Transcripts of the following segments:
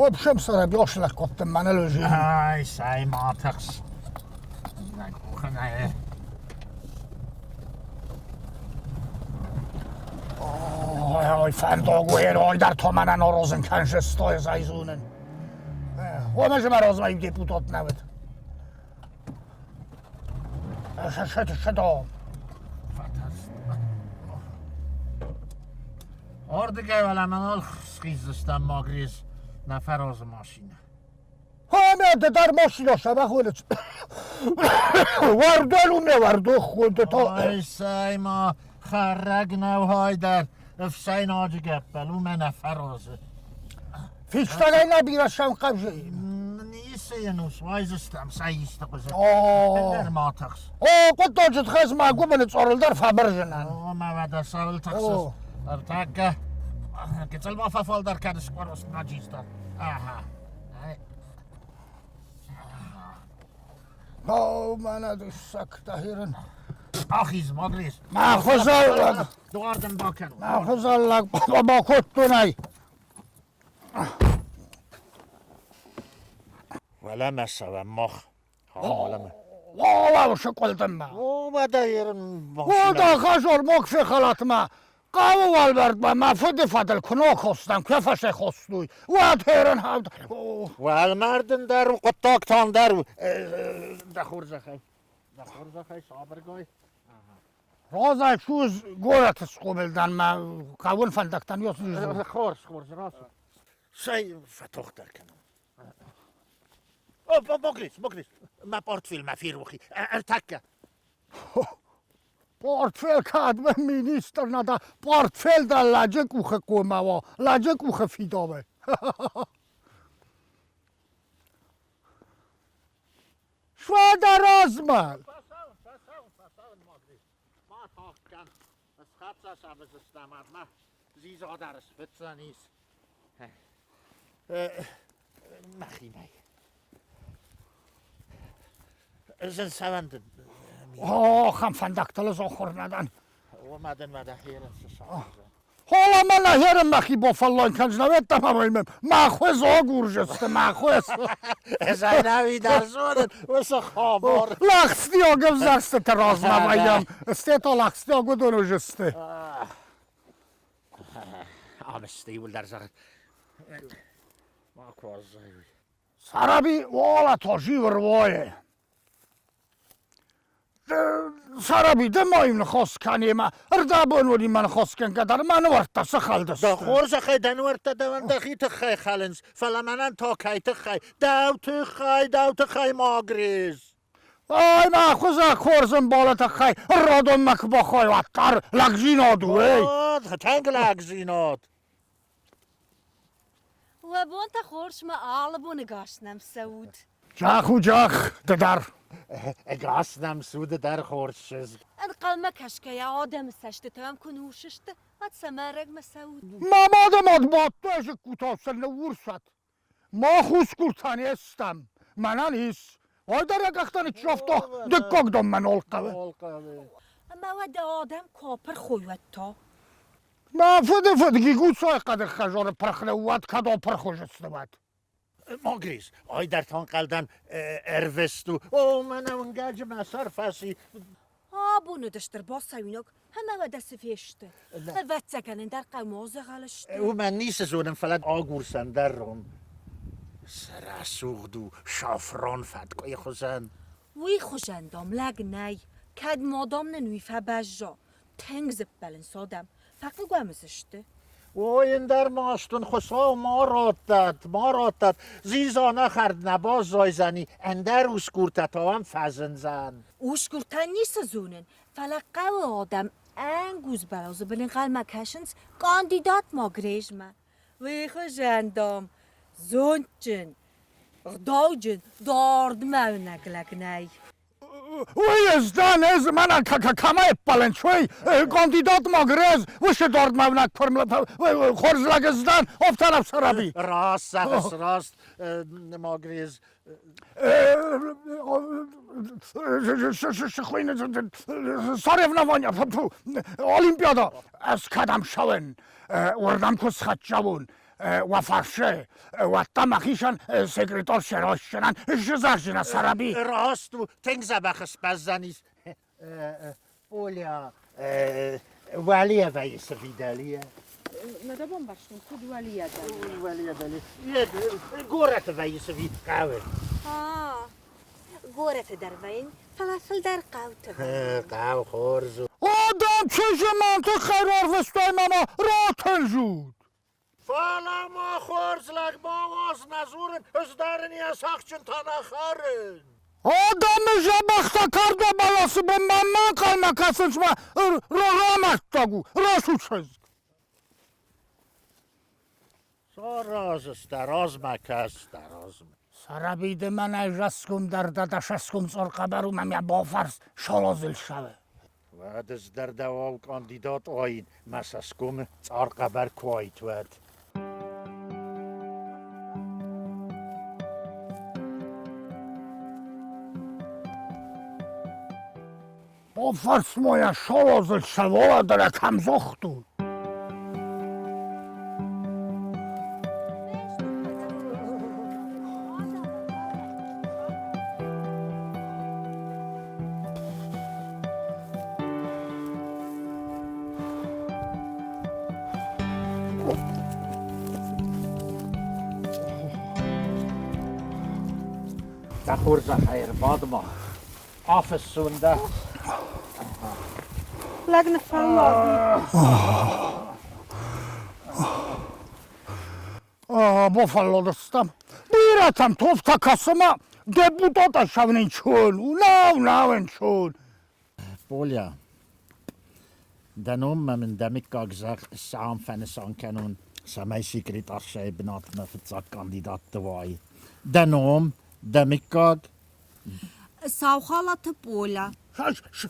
общем, Сәрәби ашылақ қоттым мәні лөжі. Ай, сайым атықс. Ой, фәндогу ер ойдар томанан орозын кәнші стой зайзунын. Омежі мә розмайым депутат nəvid. Шыдом. Orada gəvələmən ol, sıxızlıqdan Magrez, nəfər ozu maşını. Həmədə dar maşına şəbəx ölüç. Vardı ölümə vardı, xudu ta. Ay, sayma, xərrəq nəv haydər, öfsəyin acı gəbbəl, o mən nəfər ozu. Fiçtələyinə bir aşam qəvcəyim. Neyse yanus, vayzıstam, sayıstı qızı. Ender mataqs. Qıddacıd xəzmə qıbını çorulдар fəbircənən. Məvədə sarıl taqsız. Artaqqa, keçəl mafafal dar kədis qoros nacizdan. Aha. Mənə düşsək dəhirin. Axiz, Magriz. Məxuzallaq. Duvardan bakın. Məxuzallaq, baba kuttunay. Vələ məsəvəm, max. Hamalımı. Valla uşu qoldum mən. O, mədə yerin başına. O da xaşor mokfi xalatma. Qavı valberdmə, məfidi fadil kunok hostan, köfəşək hostuy. Vəd herin havd. Vəl mərdin der, qıttaktan der. Dəxurzəxəy. Dəxurzəxəy, sabır qoy. Razay şuz qorətü sqobildən mən qavun fəndəkdən yosun yüzüm. Xors, razı. Şey, fətox dərkən. Magriz. Mən portfil firuxi. Ərtəkkə. Portfel kadme minister nada. Portfel da lacek uxe qoymawa. Lacek uxe fidavə. Şvada razmal. Pasavun, Magriz. Ma taqqan. Skapsa sabız istamad. Ma zizadar spitsanis. Maxinay. Sen sevendin. Xam fəndəkdəli zoxurnadan. Omadın mədə xeyrin susam. Hala mənə herin məxi bofallan kəncnəvət dəməməyimim. Məxvəz o qurcüstü, məxvəz. Zaynəvi dərzonin, vəsə xabar. Laxsti o gəvzəsti tərazməməyəm. Steta laxsti o qudunujüstü. Amesti yıl dərzəq. Makvazı. Sərəbiyy, valla toji vırvoye. Sərəbiyy, demayim xos kanima. Irda bönvəri mən xos kən qədər mənə vərtəsi xaldısın. Da xorza xəy dən vərtə dəvən dəxi tıxay xəlins. Fələmənən takay tıxay. Dəv tıxay Magriz. Ay məxuzə xorzun balı tıxay. Radon məkbaxay vatlar. Lagzinadı ey. Tənq lagzinad. و با انت خورش ما عالبون گاشنم سعود جاخ ددر گاشنم سود در خورشز ان قلمه کشکه یا آدم سشته تو هم کنوششته ات سمرگ ما سعود مامادم باتو اش کوتاسل نورسد ما خوش kurtan استم منن هیس وای در یکختن چافتا دکاک دم من olqavi اما ود آدم کاپر خویوت تا ما فدگی گوسای قدر خجار پرخنه وات کدا پرخوش استمد Magriz, ay der tanqaldan ervestu. O mənə un gəlcə məsər fəsi. bunu dıştır basayınok همه و دست فیشته و تکانن در قمازه غلشته او من نیست زونم فلات آگورسن در رون سراسوغدو شافران فتقای خوزن وی خوشندام لگ نی کد مادام ننوی فبجا تنگ زبلن سادم فقط گوامزشته و این در ماستون خسا ما راتت زیزانه خرد نباز زایزنی اندر اوسکورتت هم فزن زن اوسکورتن نیست زونن فلق قو آدم انگوز برازو بلین قلمه کشنز کاندیدات ماگریج من وی خوشندام زونچن داوجن دارد مونک لگ نی ویزدان از من کمه پلنچوی کاندیدات ماگرز وش دارد مونک خورز لگزدان افترف سرابی راست ماگرز ساریف نوانیا اولیمپیادا از کدم شون وردم کس خد جوون و فرشه و تمخیشن سکرتار شراشنن شزارجنا سرابی راست و تنگ زبخس بزنیز بولیا ولیه ویس ویدالیه ندابم باشتم خود ولیه دارم ولیه دالی گورت ویس وید قوه گورت در وین فلافل در قوت قو خورزو آدم چه منطق قرار وستای ماما راتن جود فالا ما خورز لگ باواز نزورن از دارنی از حق چون تنخارن آدم جبخت کرده بالاسی با من قلمه کسنش ما رامت داگو راسو چز سا راز است دراز مکس دراز سرابیده من اجاسکم در دادشاسکم سر قبرو من با فرس شالازل شوه و دز در دواو کاندیدات آین مساسکم سار قبر کوایت ود با فرس مایا شالازل شوه در کم زختو دا خورز خیر باد ما آفس سونده لگن فلافل با فلادستم بیرتم توفتا کسما دبوداتا شونین چون نه چون بولیا دنوم من دمیک گاگزاق سام فنسان کنون سمای سیکریتار شای بنات مفتزاق کاندیدات دوای دنوم دمیک گاگ ساوخالات بولا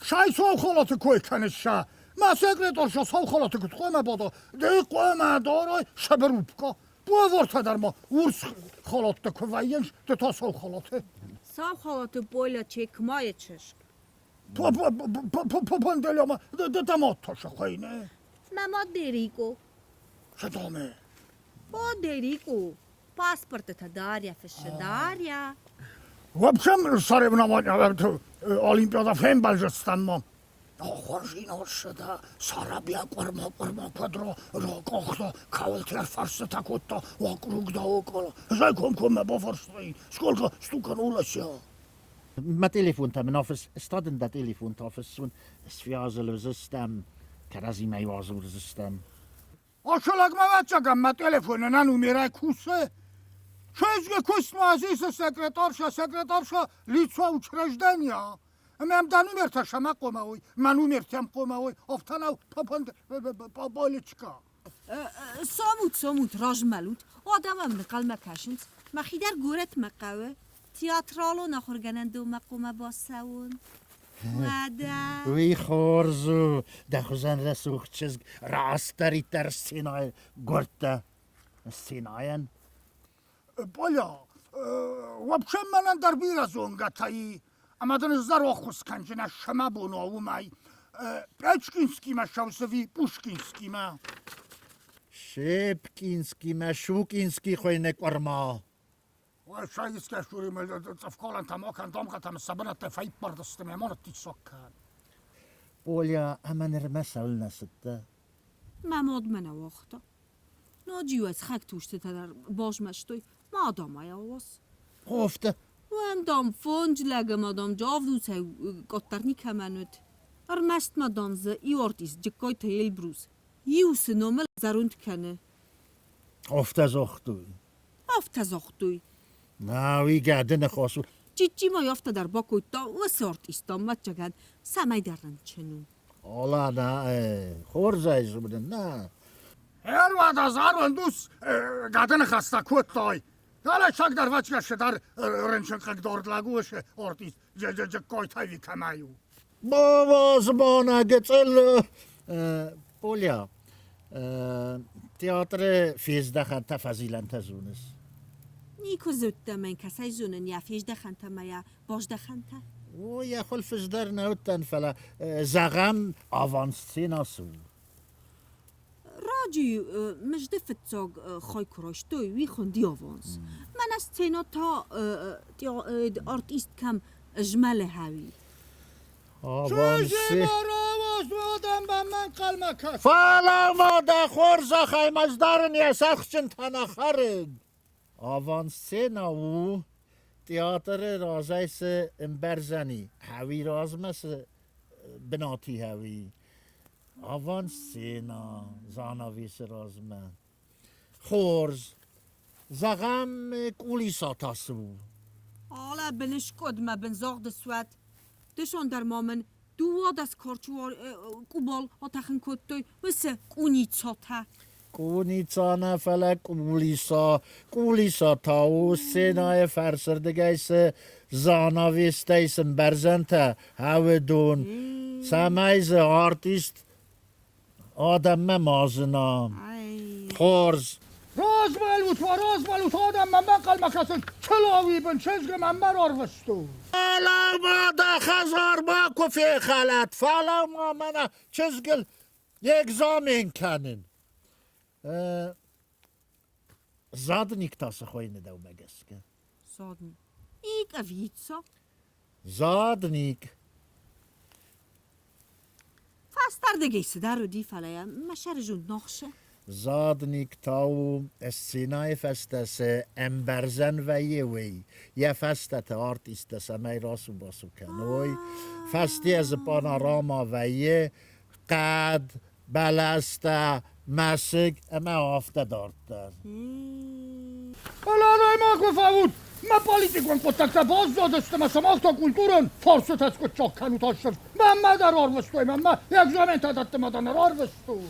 شای سال خالات کوی کنش شا ما سکرتار شا سال خالات کت قومه بادا دی قومه دارای شبروبکا بوورتا در ما ورس خالات ده کوینش ده تا سال خالاته ساوخالات بولا چکمای چشم پندلی ما ده دمات تاشه خوینه ماما دیریگو شدامه با دیریگو پاسپورت تا داریا فش داریا و بچم سر بنام تو اولیمپیادا فهم بلجستان ما خورشین شده سرابیه قرما کدرا را کاختا کاولتر فرس تکوتا و کروگ دا و کالا زای کم با فرستایی سکولکا ستوکن اولشیا ما تليفون تا من آفس استادن دا تليفون تا آفسون سفيازل وزستم کرازی میوازو وزستم آشلاگ ما بچگم ما تلفونه ننومیره کوسه چیزگه کس معزیز سکرتارشا لیتسا учреждения من دنومیر تشمه قومهوی منومیر تیم قومهوی افتنو پاپند بالچکا ساموت راج ملوت آدم من قلمه کشنز مخیدر گورت مقوه تیاترالو نخورگنندو مقومه باسون وده وی خورزو دا خوزن رسوخ چیزگ راستری تر سینای گرده سیناین بالا و بچم منن در بیر از اون گتایی اما دن زر و خسکنجنه شما بونو او مای پرچکینسکی ما شوسوی پوشکینسکی ما شپکینسکی ما شوکینسکی خوی نکورما و شایسکه شوری تفکالن تماکن دام قطم سبنه تفایب بردستم ایمان تیساکن بولیا اما نرمسل نسده مماد منه وقتا ناجیو از خک توشته در باش مشتوی ما آدم های آواز گفته و اندام فونج لگه مادام جاو دوسه گترنی کمنود ارمست مادام زه ایورتیس جکای تیل بروز یوس نومل زروند کنه گفته زختوی افته زختوی ناوی گرده نخواستو چیچی ما یافته در باکوی تا و سارت ایستام و چگن سمای درن چنون حالا نه خورزایش بودن نه هر وقت از هر اندوس گدن خسته کود تای حالا چک در وچگشه در رنچن قک دارد لگوشه آرتیست جکای تایوی کمایو بابا زبانه گتل بولیا تیاتر فیزده خنته فضیلن تزونس نیکو زوده من کسای زونن یا فیش دخنته ما یا باش دخنته و یا خل فزدر نوتن فلا زغم آوانسی ناسو Maji مجد فتزاگ خای کراشتوی وی خوندی آوانس من از تینا تا آرتیست کم اجمل هوی آوانسی آدم به من قلمک است فعلا ما ده خورزا خیمزدارن یا سخشن تنخرن آوانسی ناو تیاتر رازایس امبرزنی هوی رازمس بناتی هوی آوانسی نا زاناویس رازمه خورز زغم کولیسا تاسو حالا بنش کدمه بنزاق دسوت دشان در مامن دواد از کارچوار کوبال آتخن کدتوی مثل کونیچا تا کونیچا نفله کولیسا تاو سینای فرسردگیس زاناویس تیسن برزنته هاو دون سمیز آرتیست آدم مازنا خورز راز بلوت آدم به من قلمک است چلاوی بن چزگ من مرار وستو فلا ما ده خزار با کفی خلط فلا ما منه چزگل یک زامین کنن زادنیک تاسه خوی ندو مگسکه زادن ایک اویتسا زادنیک فستر دگیسه در رو دی فلایا مشر جون نخشه زادنیک تاو السینای فستس امبرزن و یوی یه فستت آرتیست سمی راسو باسو کنوی فستی از پاناراما و یه قد بلسته مسک اما آفته دارد Hala ma gofavut. Ma politikon kontakta باز دادست ما سماختا کولتورن فرصت از کد چاکنو تاشف من در آروستوی من یک زمین تدت مدن آروستو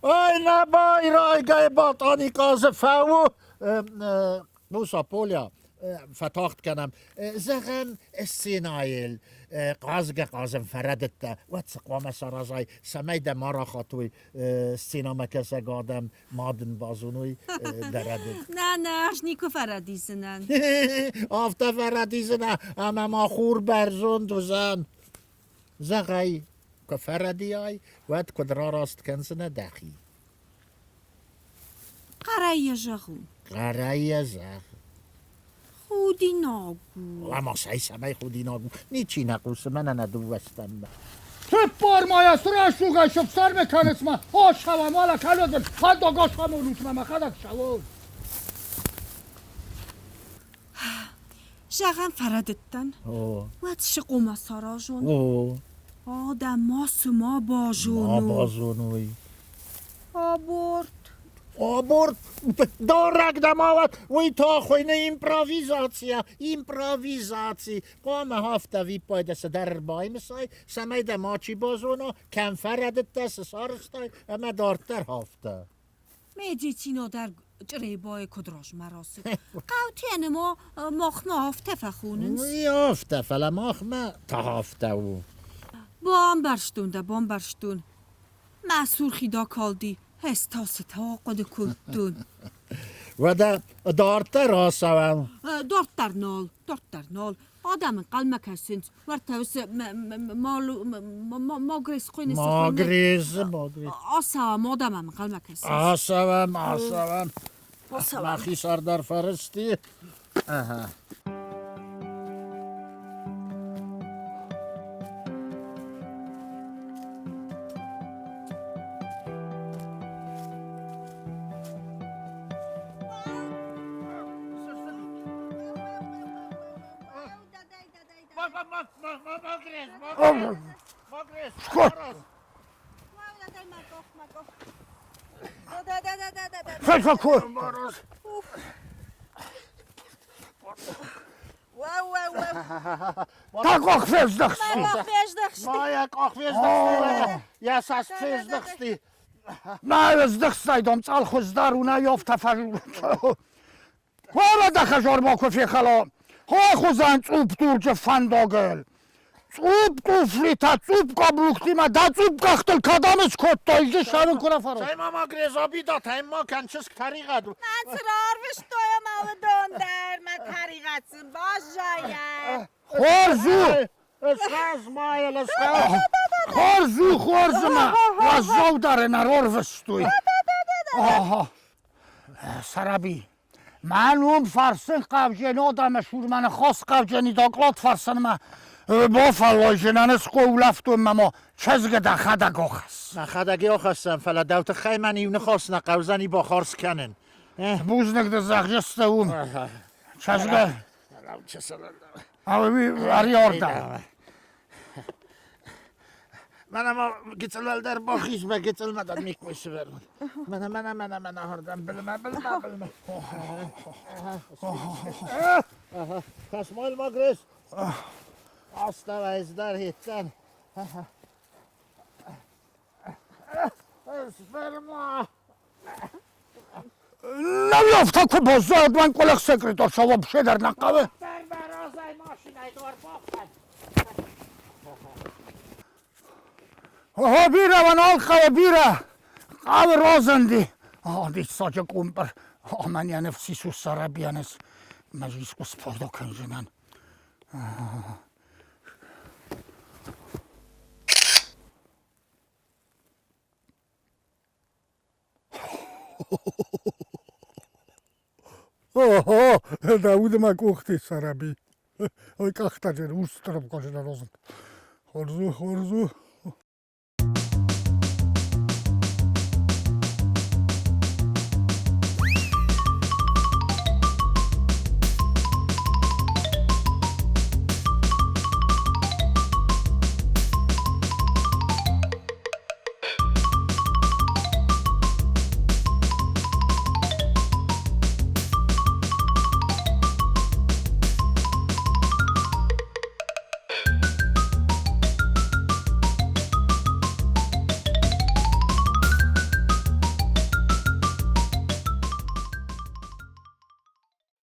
ای نبای رای گای باطانی کاز فاو نوسا پولیا فتاخت کنم زغن السينايل قازم فردت واتسقوام سرازاي سميد مارا خاطوي السينما كسا قادم مادن بازونوي دردد نه نیکو فردیزنن آفتا فردیزنه اما ما خور برزون دوزن زغای که فردی های وات کدرا راست کنسنه دخی قرای جغون قرای زغ خودی ناگو اما سمی خودی ناگو نیچی نقوس من ندو وستم تپار مایست رشو گشب سر مکنس ما آش هم مالا کلوزن خد آگاش هم اولوت ما خدک شوز جغن فردتن وات شقوما ساراجون آدم ماسو ما بازونوی آبورد دارک دماوت وی تا خوینه ایمپراویزاسی قام هفته وی پایدست در بای مسای سمی دماچی بازونو کم فردت دست سارستای اما دارتر هفته میجی چینا در جره بای کدراش مراسم قوتی ما ماخمه هفته فخوننس وی هفته فلا ماخمه تا هفته او بام برشتون مسئول خیدا کالدی هستاس تا قد کدون و دارتر آسوان دارتر نال آدم قلمه کسینت ورتوس ماگرز خوینه ماگرز آسوام آدم قلمه کسینت آسوام مخی سردار فرستی Магрез. فکر tak okvězdachství. Majak okvězdachství. Já sa okvězdachství. Najvězdachstajdom calchozdar نیافته خواه دخه جارما کفی خلا خواه خوزن چوب تورج فنداگل چوب توفلی تا چوب قبلوکتی ما دا چوب قختل کدامش کد تایجه شرون کنه فرا سایما ما گریزابی دا تایما کنچس طریقه دو من سرار بشتایم او دوندر من طریقتون باش جایم خورزو اسخاز مایل اسخاز خورزو ما لزاو داره نرار وستوی آها سەرەبی من اون فرسن قبجن آدمشور من خاص قبجنی داقلات فرسن ما با فلاجنانس قولفتون ما چزگ دخدگ آخست نخدگی آخستم فلا دوت خیمنی نخواست نقوزنی با خارس کنن بوزنک ده زخجسته اون چزگ اوی اری آردم من اما گیتل در باخیش به گیتل مدد میکمیشه برمون من آردم بلمه کسمایل ماگرز آستا و ازدار هیتن اسفرما نمیافتا که بازد من قلق سکریتار شما بشه در نقبه در برازای ماشینای دور باختن آها بیره من آلقه بیره قوی رازندی دی ساجه قومبر من یه نفسی سو سەرەبیانس مجلس قص پایدا کنجنن آها داود ما گوختی سەرەبی اوی کاختا جن اوسترم کاجن رازند خورزو